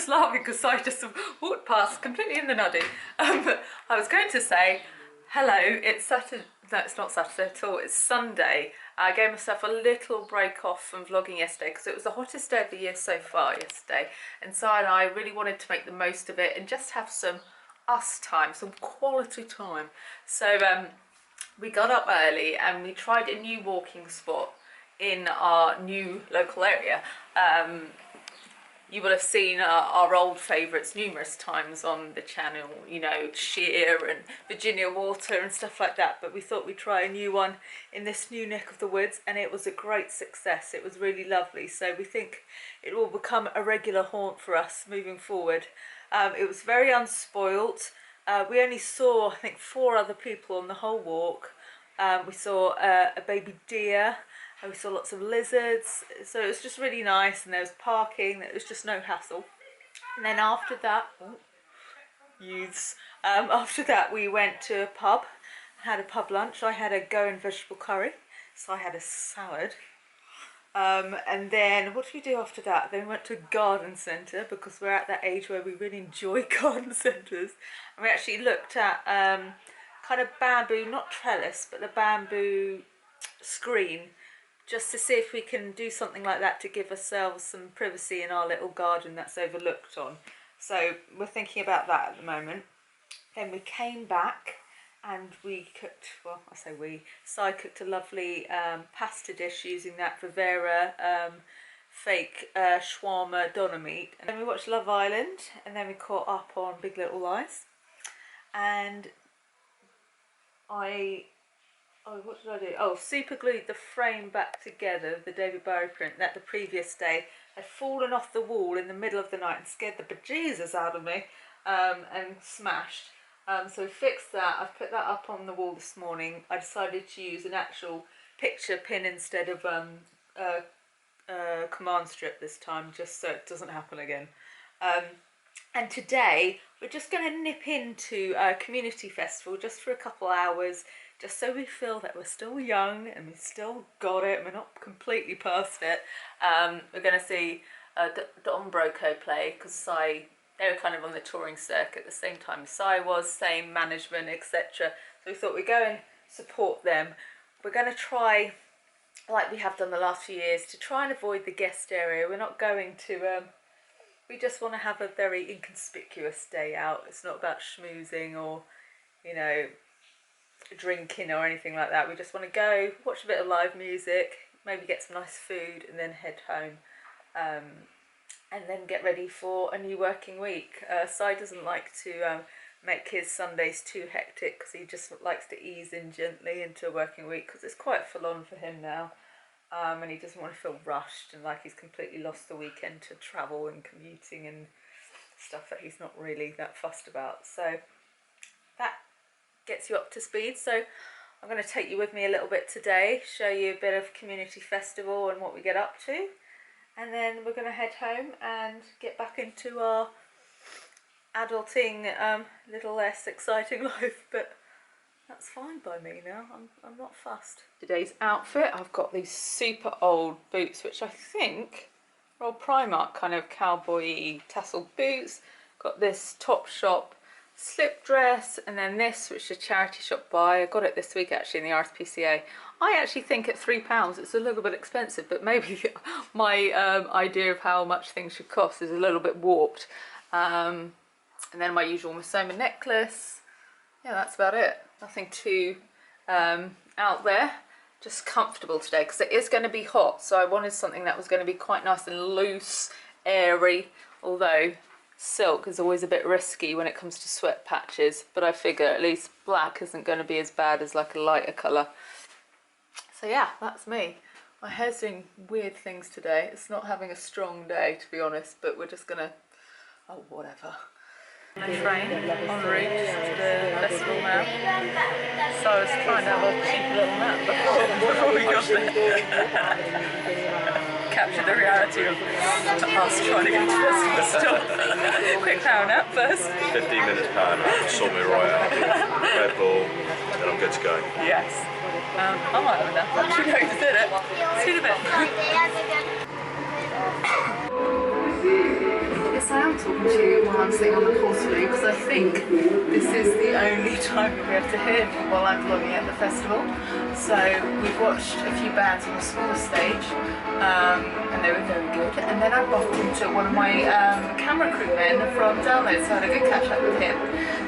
just laughing because I just walked past completely in the nuddy. I was going to say, hello, it's Saturday, no it's not Saturday at all, it's Sunday. I gave myself a little break off from vlogging yesterday because it was the hottest day of the year so far yesterday, and Si and I really wanted to make the most of it and just have some us time, some quality time. So we got up early and we tried a new walking spot in our new local area. You will have seen our old favourites numerous times on the channel, you know, Sheer and Virginia Water and stuff like that, but we thought we'd try a new one in this new neck of the woods, and it was a great success. It was really lovely, so we think it will become a regular haunt for us moving forward. It was very unspoilt. We only saw, I think, 4 other people on the whole walk. We saw a baby deer. We saw lots of lizards, so it was just really nice, and there was parking, there was just no hassle. And then after that, after that we went to a pub, had a pub lunch. I had a Goan vegetable curry, so I had a salad. And then what did we do after that? Then we went to a garden centre because we're at that age where we really enjoy garden centres. And we actually looked at kind of bamboo, not trellis, but the bamboo screen, just to see if we can do something like that to give ourselves some privacy in our little garden that's overlooked on. So we're thinking about that at the moment. Then we came back and we cooked, well, I say we, Si cooked a lovely pasta dish using that Vivera fake shawarma doner meat. And then we watched Love Island, and then we caught up on Big Little Lies. And what did I do? Oh, super glued the frame back together, the David Bowie print, that the previous day had fallen off the wall in the middle of the night and scared the bejesus out of me, and smashed. So we fixed that. I've put that up on the wall this morning. I decided to use an actual picture pin instead of command strip this time, just so it doesn't happen again. And today we're just going to nip into a community festival just for a couple hours, just so we feel that we're still young and we've still got it, we're not completely past it. We're going to see Don Broco play, because they were kind of on the touring circuit at the same time as Si was, same management, etc. So we thought we'd go and support them. We're going to try, like we have done the last few years, to try and avoid the guest area. We're not going to, we just want to have a very inconspicuous day out. It's not about schmoozing or, you know, drinking or anything like that. We just want to go, watch a bit of live music, maybe get some nice food, and then head home. And then get ready for a new working week. Si doesn't like to make his Sundays too hectic, because he just likes to ease in gently into a working week, because it's quite full on for him now. And he doesn't want to feel rushed and like he's completely lost the weekend to travel and commuting and stuff that he's not really that fussed about. So that gets you up to speed. So I'm going to take you with me a little bit today, show you a bit of community festival and what we get up to, and then we're going to head home and get back into our adulting, little less exciting life, but that's fine by me now. I'm not fussed. Today's outfit, I've got these super old boots, which I think are old Primark kind of cowboy-y tassel boots. Got this Topshop slip dress, and then this, which is a charity shop buy. I got it this week actually in the RSPCA. I actually think at £3 it's a little bit expensive, but maybe my idea of how much things should cost is a little bit warped. And then my usual Mosoma necklace. Yeah, that's about it. Nothing too out there. Just comfortable today, because it is going to be hot, so I wanted something that was going to be quite nice and loose, airy, although silk is always a bit risky when it comes to sweat patches, but I figure at least black isn't going to be as bad as like a lighter colour. So yeah, that's me. My hair's doing weird things today. It's not having a strong day, to be honest, but we're just gonna, oh whatever. Train en route to the festival now. So I was trying to have a cheap little nap before we got there. Capture the reality of us trying to get to the festival stop. Quick power nap first. 15 minutes power nap, sort me right out. Red Bull, and I'm good to go. Yes. I might have a nap. Actually, no, you did it. See you in a bit. yes, I am talking to you while I'm sitting on the portaloo because I think this is the only time you'll be able to hear me while I'm vlogging at the festival. So we've watched a few bands on a smaller stage and they were very good. And then I bumped into one of my camera crew men from Download, so I had a good catch up with him.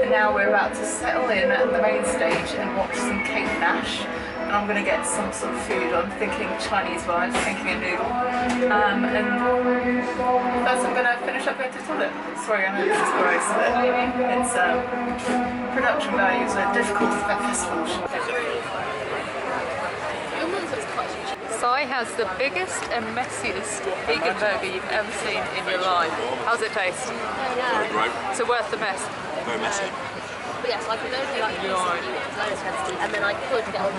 And now we're about to settle in at the main stage and watch some Cate Nash. And I'm going to get some sort of food. I'm thinking Chinese vibes, thinking a noodle. And first I'm going to finish up going to the toilet. Sorry, I know this is gross, but it's production values are difficult at festivals. Sai has the biggest and messiest vegan burger you've ever seen in your life. How's it taste? Very great. So worth the mess? Very messy. But yes, I could only like use it, and then I could get on.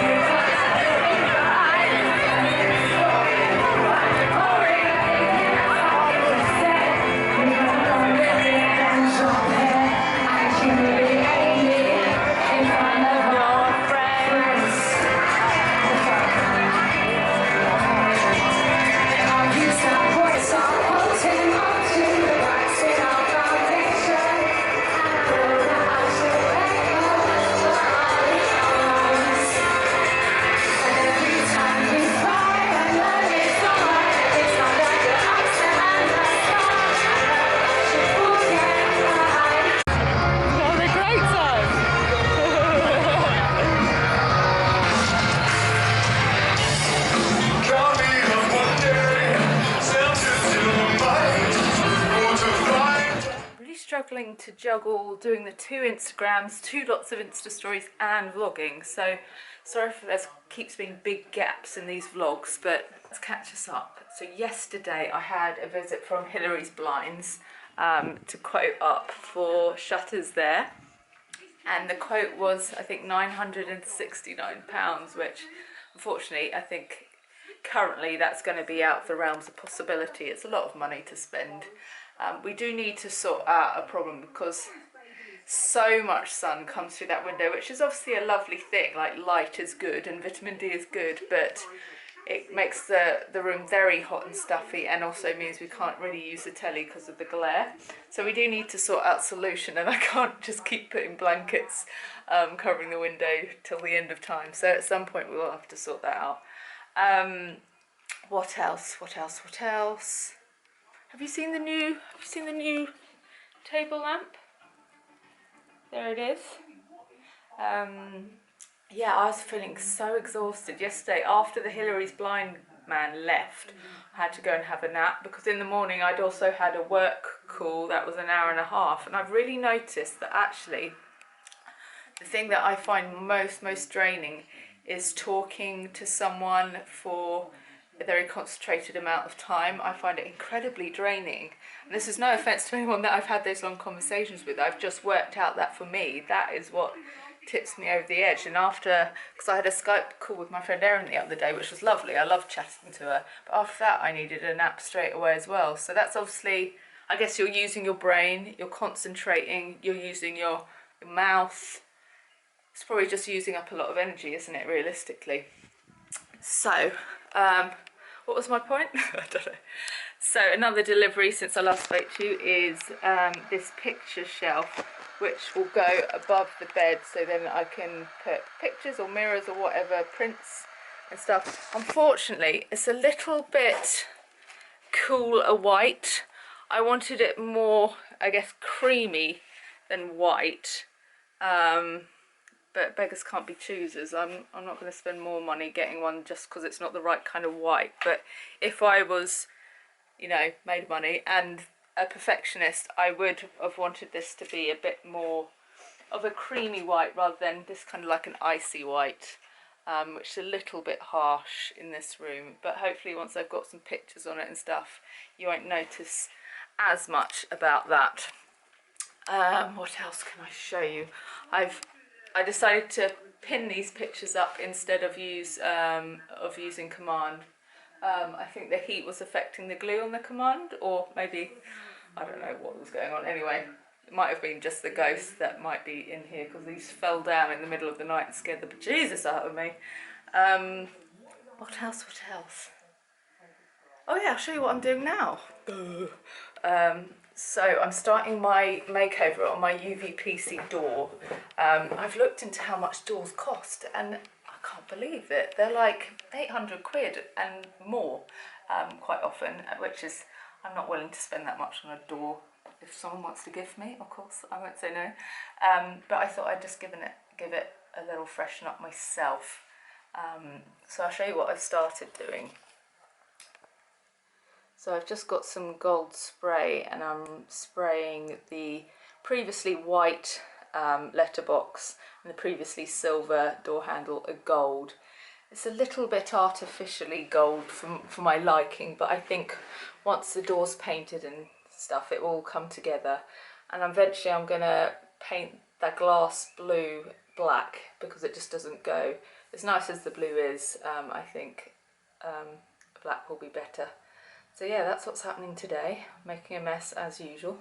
Struggling to juggle doing the 2 Instagrams, 2 lots of Insta stories and vlogging, so sorry if there keeps being big gaps in these vlogs, but let's catch us up. So yesterday I had a visit from Hillary's Blinds to quote up for shutters there, and the quote was I think £969, which unfortunately I think currently that's going to be out of the realms of possibility. It's a lot of money to spend. We do need to sort out a problem because so much sun comes through that window, which is obviously a lovely thing, like light is good and vitamin D is good, but it makes the room very hot and stuffy, and also means we can't really use the telly because of the glare. So we do need to sort out a solution, and I can't just keep putting blankets covering the window till the end of time. So at some point we will have to sort that out. What else? Have you seen the new table lamp? There it is. Yeah, I was feeling so exhausted yesterday after the Hillary's blind man left. I had to go and have a nap because in the morning I'd also had a work call that was an hour and a half, and I've really noticed that actually the thing that I find most draining is talking to someone for a very concentrated amount of time. I find it incredibly draining. And this is no offence to anyone that I've had those long conversations with. I've just worked out that for me, that is what tips me over the edge. And after, because I had a Skype call with my friend Erin the other day, which was lovely, I loved chatting to her, but after that I needed a nap straight away as well. So that's obviously, I guess you're using your brain, you're concentrating, you're using your mouth. It's probably just using up a lot of energy, isn't it, realistically? So, what was my point? I don't know. So another delivery since I last spoke to you is this picture shelf, which will go above the bed, so then I can put pictures or mirrors or whatever, prints and stuff. Unfortunately, it's a little bit cooler white. I wanted it more, I guess, creamy than white. But beggars can't be choosers. I'm not going to spend more money getting one just because it's not the right kind of white. But if I was, you know, made money and a perfectionist, I would have wanted this to be a bit more of a creamy white rather than this kind of like an icy white, which is a little bit harsh in this room. But hopefully once I've got some pictures on it and stuff, you won't notice as much about that. What else can I show you? I decided to pin these pictures up instead of using command. I think the heat was affecting the glue on the command, or maybe, I don't know what was going on. Anyway, it might have been just the ghost that might be in here, because these fell down in the middle of the night and scared the bejesus out of me. What else? Oh yeah, I'll show you what I'm doing now. So I'm starting my makeover on my UVPC door. I've looked into how much doors cost and I can't believe it. They're like 800 quid and more quite often, which is, I'm not willing to spend that much on a door. If someone wants to give me, of course, I won't say no. But I thought I'd just give it a little freshen up myself. So I'll show you what I've started doing. So I've just got some gold spray and I'm spraying the previously white letterbox and the previously silver door handle a gold. It's a little bit artificially gold for my liking, but I think once the door's painted and stuff it will all come together. And eventually I'm going to paint that glass blue black because it just doesn't go. As nice as the blue is, I think black will be better. So yeah, that's what's happening today, making a mess as usual.